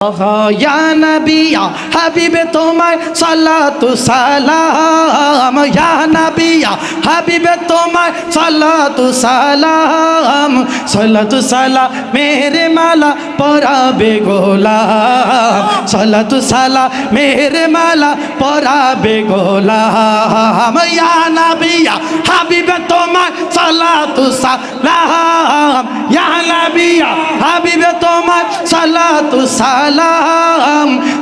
या नबी या हबीब तुम्हार सलातु सलाम या नबी या हबीब तुम्हार सलातु सलाम सलातु सलाम मेरे माला पराबे गोलाम सलातु सलाम मेरे माला पराबे गोलाम या नबी या हबीब तुम्हार सलातु सलाम या नबी या हबीब तुम्हार सलातु सलाम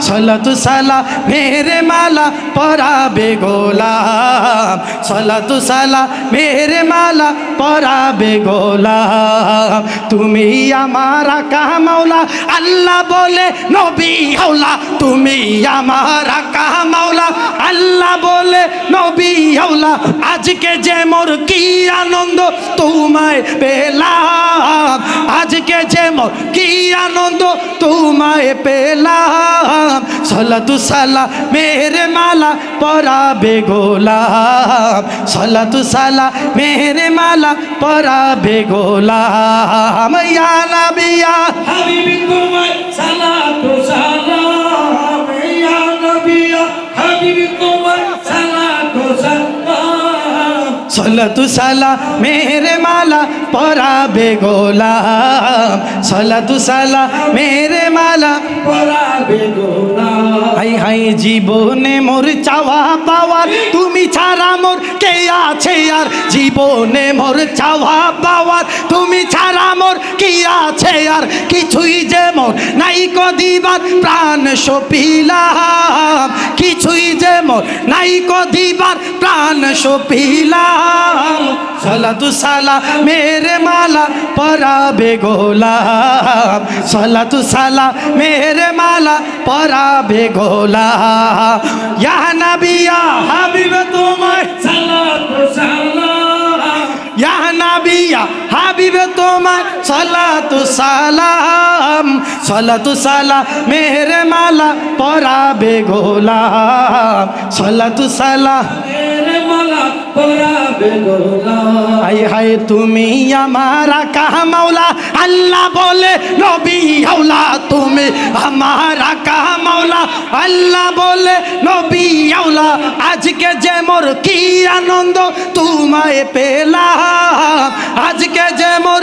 सलातु सलाम मेरे माला पराबे गोलाम सलातु सलाम मेरे माला पराबे गोलाम তুমি আমার কাহা মাওলা আল্লাহ বলে নবী হাওলা তুমি আমার কাহা মাওলা আল্লাহ বলে নবী হাওলা আজকে যে মোর কি আনন্দ তোমায় পেলাম আজকে যে মোর কি আনন্দ তোমায় পেলাম সলাতু সালাম মেরে মালা পরাবে গোলাম সলাতু সালাম মেরে মালা পরাবে গোলাম ইয়া নবী ইয়া হাবিবি তোমায় সালাতু সালাম ইয়া নবী ইয়া হাবিবি তোমায় সালাতু সালাম সলাতু সালাম মেরে মালা পরাবে গোলাম সলাতু সালাম মেরে মালা পরাবে গোলাম হাই হাই জীবনে মোর চাওয়া পাওয়ার তুমি ছাড়া মোর কে আছে আর জীবনে মোর চাওয়া পাওয়ার তুমি ছাড়া মোর কি আছে আর কিছুই যে মোর নাই কো দিবার প্রাণ সপিলাম কিছুই যে মোর নাই কো দিবার প্রাণ সপিলাম সলাতু সালাম মেরে মালা পরাবে গোলাম সলাতু সালাম মেরে মালা পরাবে গোলাম ইয়া নবী ইয়া হাবিব তোমায় সালাতু সালাম ইয়া নবী ইয়া হাবিব তোমায় সলাতু সালাম সলাতু সালাম মেরে মালা পরাবে গোলাম সলাতু সালাম মেরে মালা পরাবে গোলাম হাই হাই তুমি আমার কাহা মাওলা আল্লাহ বলে নবী হাওলা তুমি আমার কাহা মাওলা আল্লাহ বলে নবী হাওলা আজকে যে মোর কি আনন্দ তোমায় পেলাম আজকে যে মোর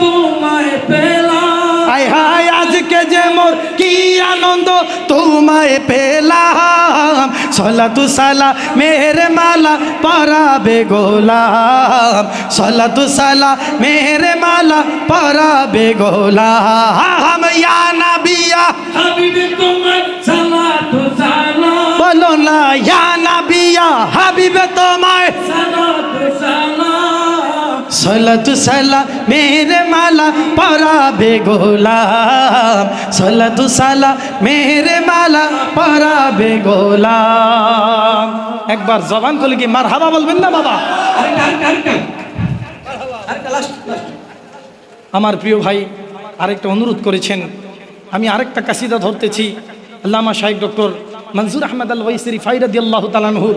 তোমায় পেলাম হাই হাই আজকে যে মোর কি আনন্দ তোমায় পেলাম সলাতু সালাম মেরে মালা পরাবে গোলাম সলাতু সালাম মেরে মালা পরাবে গোলাম ইয়া নবী ইয়া হাবিবি তোমায় সালাতু সালাম বলো না ইয়া নবী ইয়া হাবিব তোমায় সালাতু সালাম সলাতু সালাম মেরে মালা পরাবে গোলাম সলাতু সালাম মেরে মালা পরাবে গোলাম একবার জবান খুলে কি মারহাবা বলবেন না বাবা আমার প্রিয় ভাই আরেকটা অনুরোধ করেছেন আমি আরেকটা কাসিদা ধরতেছি আল্লামা শাইখ ডক্টর মনজুর আহমদ আল ওয়াইসি ফাই রাদিয়াল্লাহু তাআলা আনহু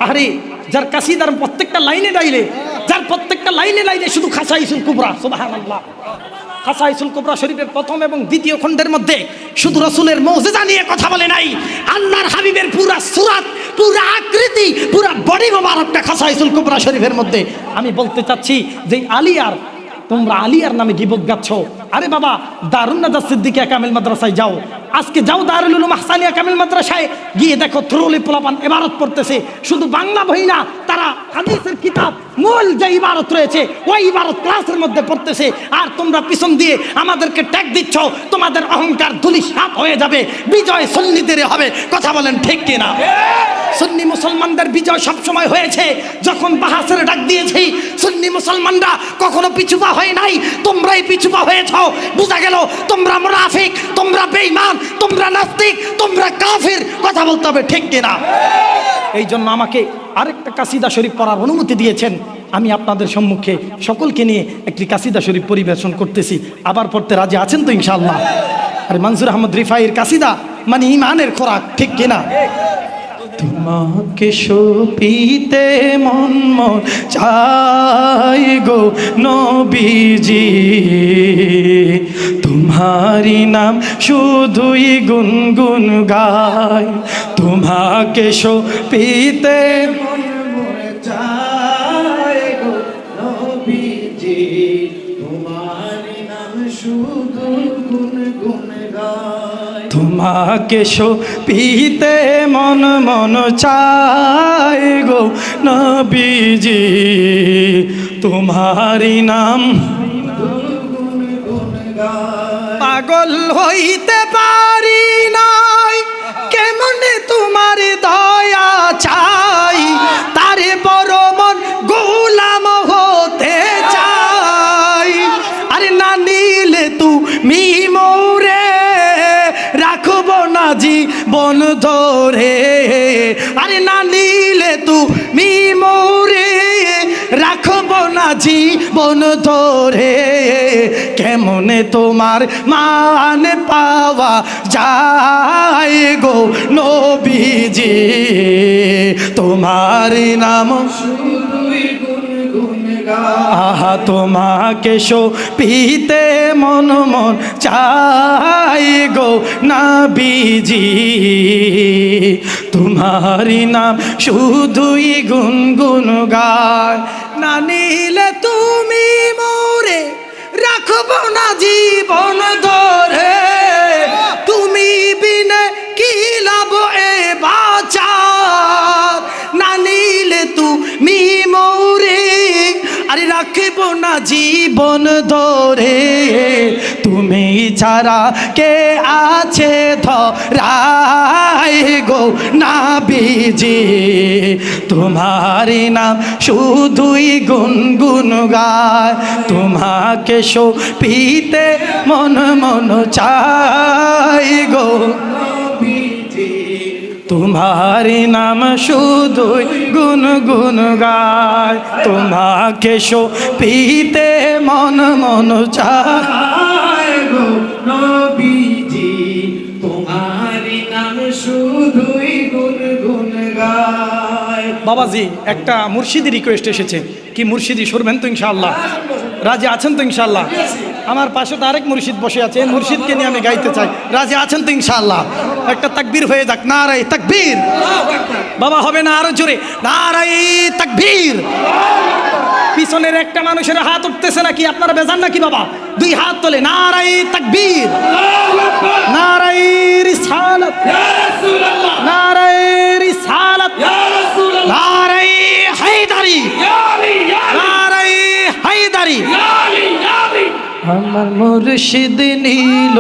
আরে যার কাসিদার প্রত্যেকটা লাইনে ডাইলে যার প্রত্যেকটা লাইনে লাইনে শুধু খাসাইসুল কুবরা সুবহানাল্লাহ খাসাইসুল কুবরা শরীফের প্রথম এবং দ্বিতীয় খণ্ডের মধ্যে শুধু রাসূলের মুজিজা নিয়ে কথা বলে নাই আল্লাহর হাবিবের পুরা সূরাত পুরা আকৃতি পুরা বডি মোবারকটা খাসাইসুল কুবরা শরীফের মধ্যে আমি বলতে চাচ্ছি যে আলিয়ার তোমরা আলিয়ার নামে গিবত গাচ্ছ আরে বাবা দারুন নাজাত সিদ্দিকিয়া কামিল মাদ্রাসায় যাও আজকে যাও দারুল উলুম আহসানিয়া কামিল মাদ্রাসায় গিয়ে দেখো থ্রুলি পোলাপান ইবারত পড়তেছে শুধু বাংলা বই না তারা হাদিসের কিতাব মূল যে ইবারত রয়েছে ওই ইবারত ক্লাসের মধ্যে পড়তেছে আর তোমরা পিছন দিয়ে আমাদেরকে ট্যাগ দিচ্ছ তোমাদের অহংকার ধূলিসাৎ হয়ে যাবে বিজয় সুন্নিদের হবে কথা বলেন ঠিক কিনা সুন্নি মুসলমানদের বিজয় সবসময় হয়েছে যখন বাহাসের ডাক দিয়েছি সুন্নি মুসলমানরা কখনো পিছুপা হয় নাই তোমরাই পিছুপা হয়েছ বোঝা গেল তোমরা মুনাফিক তোমরা বেঈমান তোমরা নাস্তিক তোমরা কাফির কথা বলতে হবে ঠিক কিনা এই জন্য আমাকে আরেকটা কাসিদা শরীফ পড়ার অনুমতি দিয়েছেন আমি আপনাদের সম্মুখে সকলকে নিয়ে একটি কাসিদা শরীফ পরিবেশন করতেছি আবার পড়তে রাজি আছেন তো ইনশাআল্লাহ আর মনজুর আহমদ রিফাইয়ের কাসিদা মানে ইমানের খোরাক ঠিক কিনা তোমাকে সপিতে মন মন চাই গো নবীজি, তোমারি নাম শুধুই গুনগুন গায়। তোমাকে সপিতে মন মন চাই গো নবীজি, তোমারি নাম শুধু গুনগুন গায়। তোমাকে সপিতে মন মন চাই গো নবীজি, তোমারি নাম পাগল হইতে পারি নাই, কেমনে তোমার দয়া চাই, তারে বড় মন গোলাম হতে চাই। আরে না নিলে তুমি মোরে রাখব না জীবন ধরে, আরে না নিলে তুমি মোরে রাখব না জীবন ধরে। কেমনে তোমার মান পাওয়া যায় গো নবীজি, তোমার নাম শুধুই গুনগুন গায়। আহা তোমাকে সপিতে মন মন চাই গো নবীজি, তোমারি নাম শুধুই গুনগুন গায়। না নিলে তুমি মোরে রাখব না জীবন ধরে, তুমি বিনে কি লাভ এ বাঁচার। না নিলে তুমি মোরে আরে রাখব না জীবন ধরে, তুমি ছাড়া কে আছে ধরায় গো নবীজি, তোমারি নাম শুধুই গুনগুন গায়। তোমাকে সপিতে মন মন চাই গো নবীজি, তোমারি নাম শুধুই গুনগুন গায়। তোমাকে সপিতে মন মন চাই গো নবীজি, তোমারি নাম শুধুই গুনগুন গায়। বাবাজি একটা মুর্শিদি রিকোয়েস্ট এসেছে, কি মুর্শিদি শুনবেন তো ইনশাআল্লাহ? রাজি আছেন তো ইনশাআল্লাহ? আমার পাশে তো আরেক মুর্শিদ বসে আছে, মুর্শিদকে নিয়ে আমি গাইতে চাই। রাজি আছেন তো ইনশাআল্লাহ? একটা তাকবীর হয়ে যাক, নারায়ে তাকবীর। বাবা হবে না আরো জোরে, নারায়ে তাকবীর। পিছনের একটা মানুষের হাত উঠতেছে নাকি, আপনারা বেজান নাকি বাবা? দুই হাত তোলে, নারায়ে তাকবীর, নারায়ে রিসালাত, নারায়ে রিসালাত, নারায়ে হায়দারি, নারায়ে হায়দারি। আমার মুর্শিদ নীল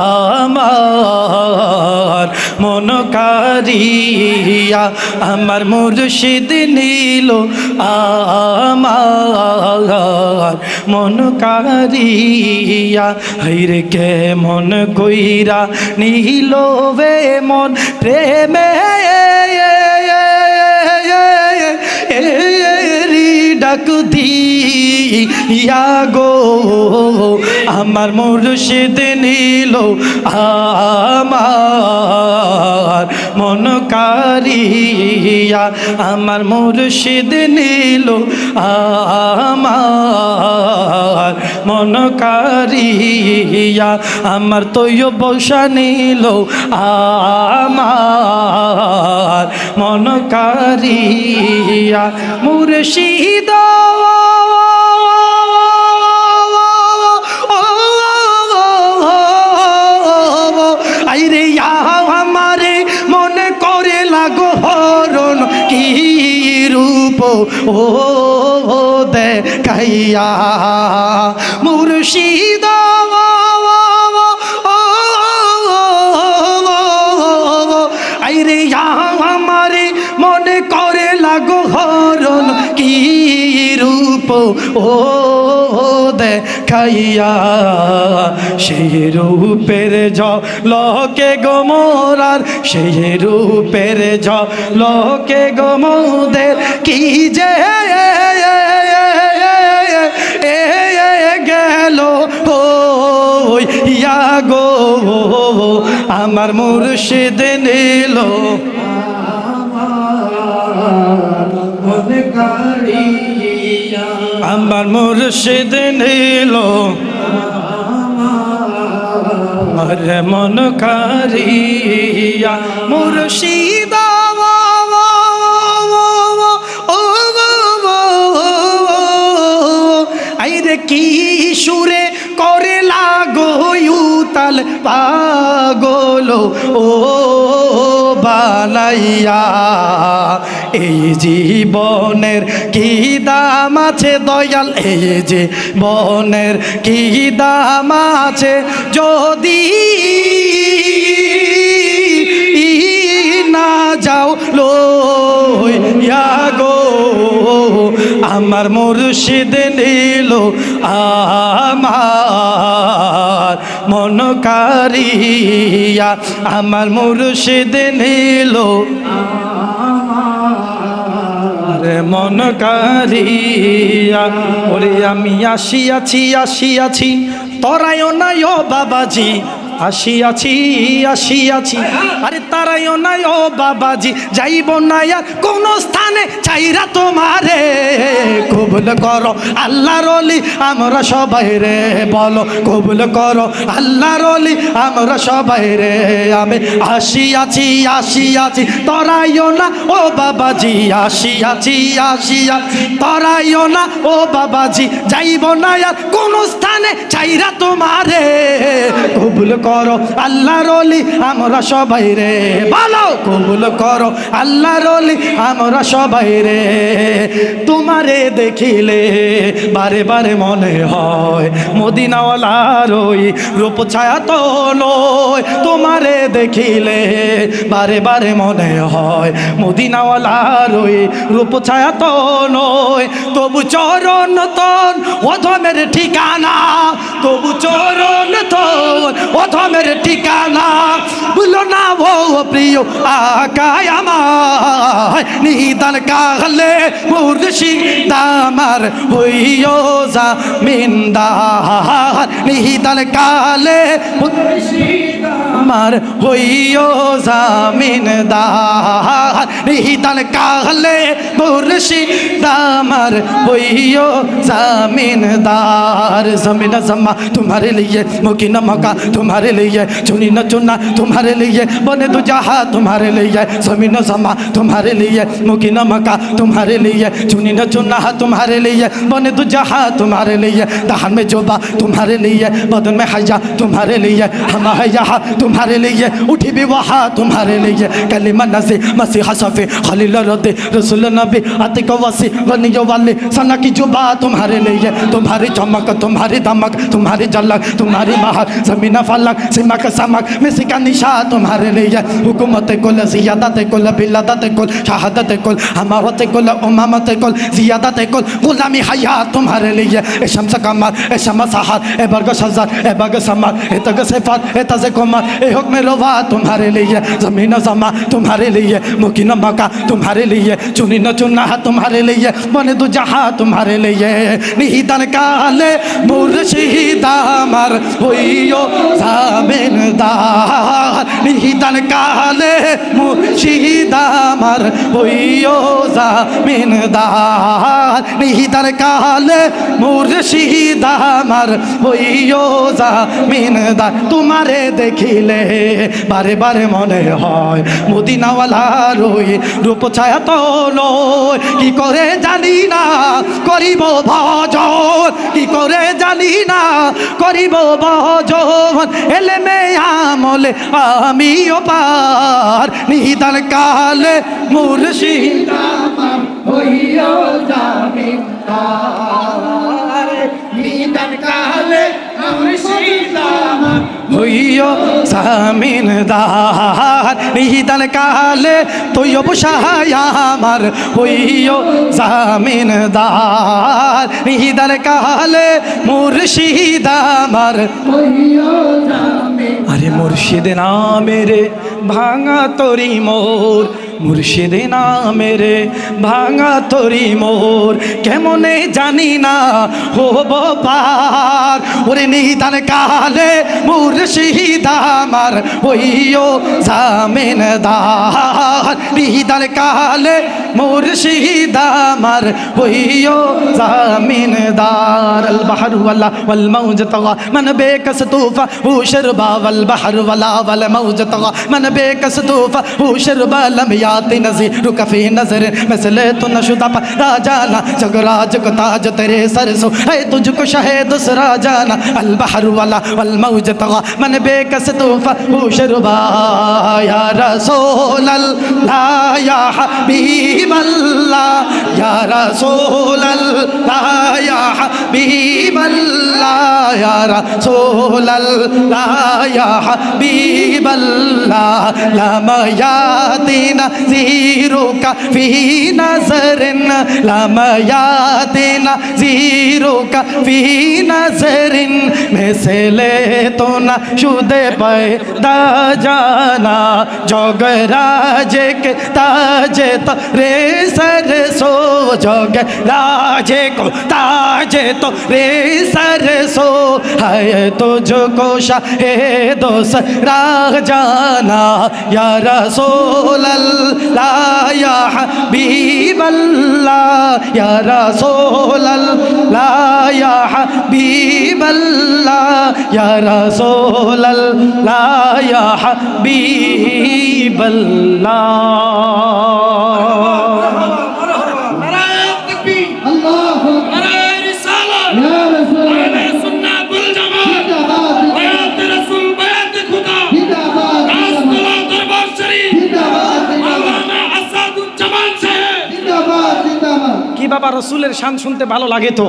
আমার মন কারিয়া, আমার মুর্শিদ নীল আমার মন কারিয়া। হাইরে কে মন কইরা নীল বে মন প্রেমে ডাক দিয়া গো, আমার মুর্শিদ নীল আমার মন কারিয়া, আমার মুর্শিদ নীল আমার মন কারিয়া। আমার তৈয় বসা নীল আমার মন কারিয়া। মুর্শিদ আইরে আমারে মনে করে লাগো হরণ, কি রূপ ও দেখাইয়া। মুর্শিদ আইরে আমারে মনে করে লাগো হরণ, কি রূপ ও দেখাইয়া। সেই রূপের ঝলকে গো মোরার, সেই রূপের ঝলকে গো মোদের কি যে গেল ইয়া গো, আমার মুর্শিদ নিল কারিয়া আমার মুর্শিদ নিল আমার মন কারিয়া মুর্শিদ আইরে কি সুরে করে লাগো ইউতাল পাগল ও বানাইয়া এই জীবনের কি দাম আছে দয়াল এই জীবনের কি দাম আছে যদি না যাও লইয়া গো আমার মুর্শিদ নিল আমার মন কারিয়া আমার মুর্শিদ নিল আরে মন কারিয়া ওরে আমি আসিয়াছি আসিয়াছি তরায়ও নাই ও বাবাজি আসিয়াছি আসিয়াছি আরে তারাইও নাই ও বাবাজি যাইব না আর কোন স্থানে চাইরা তোমারে কবুল করো আল্লাহর ওলি আমরা সবাই রে বলো কবুল করো আল্লাহর ওলি আমরা সবাই রে আমি আসিয়াছি আসিয়াছি তরাইও না ও বাবাজি আসিয়াছি আসিয়া তরাইও না ও বাবাজি যাইব না আর কোন স্থানে চাইরা তোমারে কবুল করো আল্লাহর ওলি আমরা সবাই রে বলো কবুল করো আল্লাহর ওলি আমরা সবাই রে তোমারে দেখিলে বারে বারে মনে হয় মদিনাওয়ালার ওই রূপ ছায়া তো নয় তোমারে দেখিলে বারে বারে মনে হয় মদিনাওয়ালার ওই রূপ ছায়া তো নয় তবু চরণ তন অধমের ঠিকানা তবু চরণ তন অধমের ঠিকানা বলো না ও প্রিয় আকায় আমার নিদান কাহলে মুর্শিদ আমার হইও জামিনদার নিদান কালে মুর্শিদ আমার হইও জামিনদার নিদান কাহলে মুর্শিদ আমার হইও জামিনদার জমিন জম্মা तुम्हारे लिए मुकीन मौका तुम्हारे लिए चुनी न चुना तुम्हारे लिए बने दो जहा तुम्हारे लिए जमीन समा तुम्हारे लिए मुकीन मौका तुम्हारे लिए चुनी न चुना तुम्हारे लिए बने दो जहा तुम्हारे लिए दहन में जोबा तुम्हारे लिए बदन में हया तुम्हारे लिए हम है यहाँ तुम्हारे लिए उठी भी वहाँ तुम्हारे लिए कलिमा नसी मसीहा सफ़ी खलील रद्दी रसूल नबी अतिक वसी गनियो वाली सना की जुबा तुम्हारे लिए तुम्हारी चमक तुम्हारी दमक तुम्हारी झलक तुम्हारी महक ज़मीन फलक सिमक समक मिसी का निशा तुम्हारे लिए हुकूमत कुल ज़ियादत कुल बिलादत कुल शहादत कुल हमावत कुल उमामत कुल ज़ियादत कुल गुलामी हयात तुम्हारे लिए ए शम्स कमर ए शम्स सहार ए बरग शज़र ए बग समर ए तग सिफात ए तज़ कुमर ए हुक्म रवा तुम्हारे लिए ज़मीन ज़मा तुम्हारे लिए मुकीन मका तुम्हारे लिए चुनी न चुना तुम्हारे लिए बने दो जहाँ तुम्हारे लिए निहितन काले मुर्शिद আমার হইও জামিনদার নিহিতান কালে মুর্শিদ আমার হইও জামিনদার নিহিতান কালে মুর্শিদ আমার হইও জামিনদার তোমারে দেখিলে বারে বারে মনে হয় মদিনাওয়ালার ওই রূপ ছায়া তো লয় কি করে জানি না করিব ভজন কি করে জানি না করিব ভজন এলেমে আমলে আমিও পার নিহিতান কালে মুর্শিদ আমার হইও জামিনদার নিহিতান কালে মুর্শিদ আমার হইও জামিনদার নিহিতান কালে তৈয়ব সাহায় আমার হইও জামিনদার নিহিতান কালে মুর্শিদ আমার হইও জামিনদার আরে মুর্শিদ নামে রে ভাঙা তরি মোর মুর্শিদে নামের ভাঙা তরি মোর কেমনে জানি না হব পার ওরে নিদান কালে মুর্শিদ আমার হইও জামিনদার নিদান কালে মুর্শিদ আমার হইও জামিনদার আল বাহরু ওয়ালা ওয়াল মাউজ তাগা মান বেকস তুফা হু শরবা ওয়াল বাহরু ওয়ালা ওয়াল মাউজ তাগা মান বেকস তুফা হু শরবা লম याति नज़ीर कफ़ी नज़र मसले तो नशुदा पर राजाना जगराज को ताज तेरे सरसो है तुझको शहे दूसरा जाना अल बहर वाला वल मौज तगा मन बेकस तूफा हुशरबा या रसूल अल्लाह या हबीब अल्लाह या रसूल अल्लाह या हबीब अल्लाह या रसूल अल्लाह या हबीब अल्लाह लमा यातिना ज़ीरो का फी नज़रिन लमा यातिना ज़ीरो का फी नज़रिन मिसले तो न शुदे पैदा जाना जोगराजे के ताजे रे सरसो जोगराजे को ताजे तो रे सरसो है तुझको शाहे दूसरा जाना या रसूल अल्लाह या हबीब अल्लाह या रसूल अल्लाह या हबीब अल्लाह या रसूल अल्लाह या हबीब अल्लाह কি বাবা রসুলের শান শুনতে ভালো লাগে তো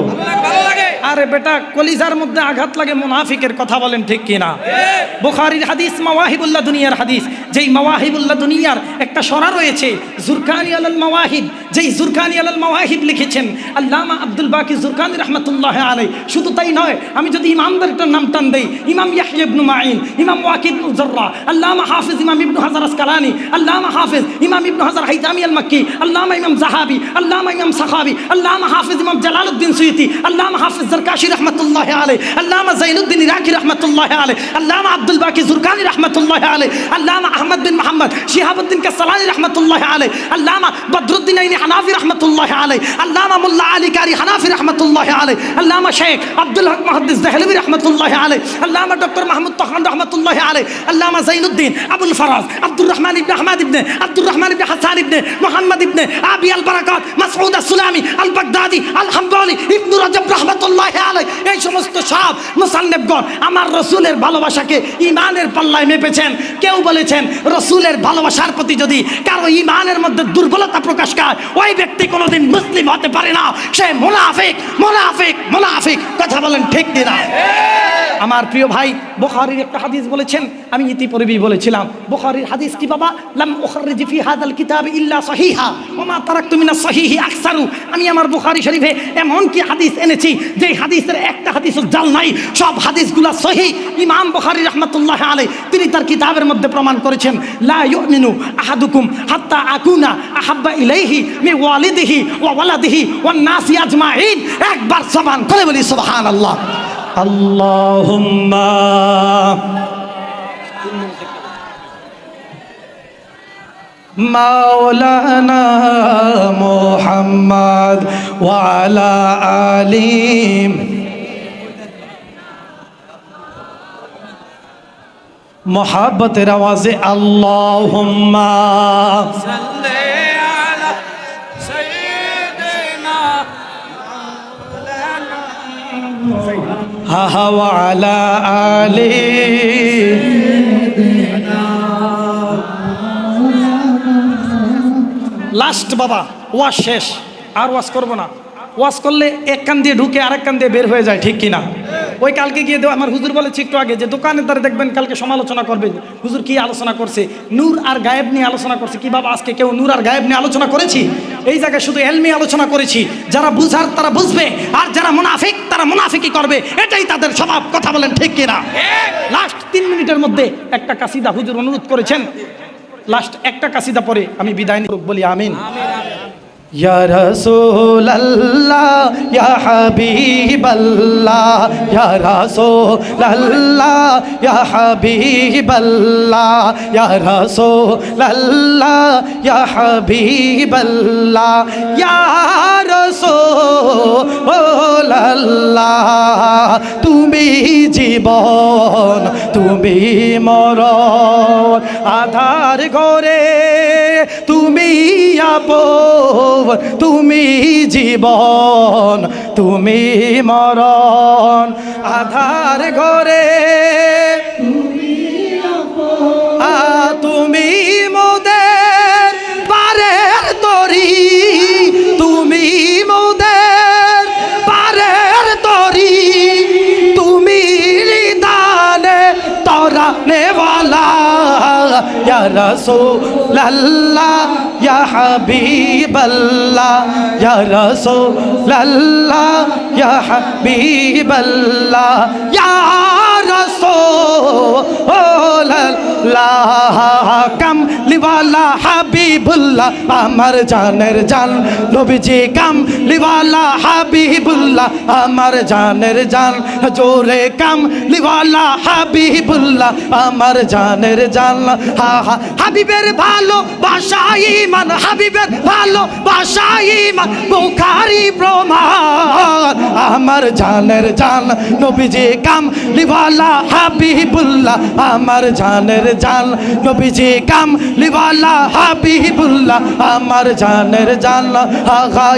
আরে বেটা কলিজার মধ্যে আঘাত লাগে মুনাফিকের কথা বলেন ঠিক কিনা বুখারীর হাদিস মাওয়াহিবুল্লাহ দুনিয়ার হাদিস যেই মাওয়াহিবুল্লাহ দুনিয়ার একটা সরা রয়েছে জুরকানি আলাল মাওয়াহিব যেই জুরকানি আলাল মাওয়াহিব লিখেছেন আল্লামা আব্দুল বাকি জুরকানি রাহমাতুল্লাহি আলাইহি শুধু তাই নয় আমি যদি ইমামদারটার নাম টান দেই ইমাম ইয়াহইয়া ইবনে মাঈন ইমাম ওয়াকি ইবনে জাররা আল্লামা হাফিজ ইমাম ইবনে হাজার আসকালানি আল্লামা হাফিজ ইমাম ইবনে হাজার হাইতামি আল মক্কি আল্লামা ইমাম যাহাবি আল্লামা ইমাম সাখাবি আল্লামা হাফিজ ইমাম জালালউদ্দিন সুয়ুতি আল্লামা হাফিজ জারকাশি রাহমাতুল্লাহি আলাইহি আল্লামা যাইনুদ্দিন ইরাকি রাহমাতুল্লাহি আলাইহি আল্লামা আব্দুল বাকি জুরকানি রাহমাতুল্লাহি আলাইহি আল্লামা আহমদ বিন মুহাম্মদ শিহাবউদ্দিন কাসসালানি রাহমাতুল্লাহি আলাইহি আল্লামা বদরুদ্দিন আইনি হানাফি রাহমাতুল্লাহি আলাইহি আল্লামা মোল্লা আলী কারি হানাফি রাহমাতুল্লাহি আলাইহি আল্লামা শেখ আব্দুল হক মুহাদ্দিস দেহলভী রাহমাতুল্লাহি আলাইহি আল্লামা ডক্টর মাহমুদ তখান রাহমাতুল্লাহি আলাইহি আল্লামা যাইনুদ্দিন আবুল ফরাজ আব্দুর রহমান ইবনে আহমদ ইবনে আব্দুর রহমান ইবনে হাসান ইবনে মুহাম্মদ ইবনে আবি আল বারাকাত মাসউদ আস-সুলামি আল বাগদাদি আল হামদানি ইবনে রাজব রাহমাতুল্লাহি আলাইহি এই সমস্ত সব মুসান্নিফগণ আমার রাসূলের ভালোবাসাকে ঈমানের পাল্লায় মেপেছেন কেউ বলেছেন রাসূলের ভালোবাসার প্রতি যদি কারো ঈমানের মধ্যে দুর্বলতা প্রকাশ পায় ওই ব্যক্তি কোনোদিন মুসলিম হতে পারে না সে মুনাফিক মুনাফিক মুনাফিক কথা বলেন ঠিক কিনা আমার প্রিয় ভাই বুখারীর একটা হাদিস বলেছেন আমি ইতিপূর্বেই বলেছিলাম বুখারীর হাদিস কি বাবা লাম উখরিজ ফি হাযাল কিতাব ইল্লা সহিহা ওয়া মা তারাকতু মিনাস সহিহি আকসারু আমি আমার বুখারী শরীফে এমন কি হাদিস এনেছি যে হাদিসের একটা হাদিসও জাল নাই সব হাদিসগুলো সহিহ ইমাম বুখারী রাহমাতুল্লাহি আলাইহি তিনি তার কিতাবের মধ্যে প্রমাণ করেছেন লা ইউমিনু আহাদুকুম হাত্তা আকুনা আহাব্বা ইলাইহি মিন ওয়ালিদিহি ওয়া ওয়ালাদিহি ওয়ান নাসি আজমাইন একবার জবান করে বলি সুবহানাল্লাহ আল্লাহুম্মা মাওলানা মুহাম্মদ ওয়া আলা আলিহি মোহাব্বতের আওয়াজে আল্লাহুম্মা সাল্লি আলা সাইয়্যিদিনা মাওলানা ওয়া আলা আলিহি লাস্ট বাবা ওয়াজ শেষ আর ওয়াজ করব না ওয়াজ করলে এক কান দিয়ে ঢুকে আরেক কান দিয়ে বের হয়ে যায় ঠিক কিনা ওই কালকে গিয়ে আমার হুজুর বলেছে একটু আগে যে দোকানের দ্বারা দেখবেন কালকে সমালোচনা করবে হুজুর কি আলোচনা করছে নূর আর গায়েব নিয়ে আলোচনা করছে কি বাবা আজকে কেউ নূর আর গায়েব নিয়ে আলোচনা করেছি এই জায়গায় শুধু এলমি আলোচনা করেছি যারা বুঝার তারা বুঝবে আর যারা মুনাফিক তারা মুনাফিকি করবে এটাই তাদের স্বভাব কথা বলেন ঠিক কিনা লাস্ট 3 মিনিটের মধ্যে একটা কাসিদা হুজুর অনুরোধ করেছেন লাস্ট একটা কাসিদা পরে আমি বিদায় নিব, বলি আমিন। ইয়া রাসূলুল্লাহ ইয়া হাবিবাল্লাহ, ইয়া রাসূলুল্লাহ ইয়া হাবিবাল্লাহ, ইয়া রাসূলুল্লাহ ইয়া হাবিবাল্লাহ, ইয়া রাসূলুল্লাহ তুমি জীবন তুমি মরণ, আধার ঘরে তুমি আপন, তুমি জীবন তুমি মরণ, আধার ঘরে তুমি মোদের পারের তরি, তুমি মোদের পারের তরি, তুমি দানে তোরা নেওয়ালা, ইয়া রাসূলুল্লাহ ইয়া হাবিবাল্লাহ, ইয়া রাসূলুল্লাহ ইয়া হাবিবাল্লাহ, ইয়া রাসূলুল্লাহ কামলিওয়ালা হাবিবুল্লাহ আমার জানের জান, নবীজি কামলিওয়ালা হাবিবুল্লাহ আমার জানের জান, জোরে কামলিওয়ালা হাবিবুল্লাহ আমার জানের জান। হাবিবের ভালোবাসা ঈমান, হাবিবের ভালোবাসা ঈমান, বুখারী প্রমাণ আমার জানের জান, নবীজি কামলিওয়ালা হাবিবুল্লাহ আমার জানের জান, নবীজি কামলিওয়ালা হাবিবুল্লাহ আমার জানের জান।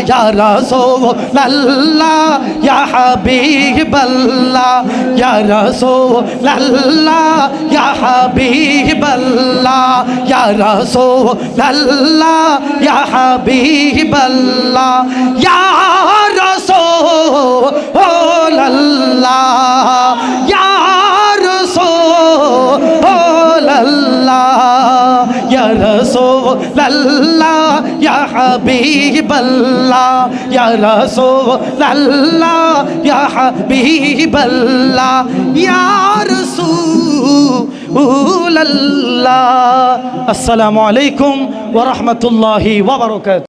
ইয়া রাসূলুল্লাহ ইয়া হাবিবাল্লাহ, ইয়া রাসূলুল্লাহ ইয়া হাবিবাল্লাহ, ইয়া রাসূলুল্লাহ ইয়া হাবিবাল্লাহ, ইয়া রাসূলুল্লাহ ইয়া রাসূলুল্লাহ, ইয়া রাসূলুল্লাহ ইয়া হাবিবাল্লাহ, ইয়া রাসূলুল্লাহ ইয়া হাবিবাল্লাহ, ইয়া রাসূলুল্লাহ। আসসালামু আলাইকুম ওয়া রাহমাতুল্লাহি ওয়া বারাকাতুহু।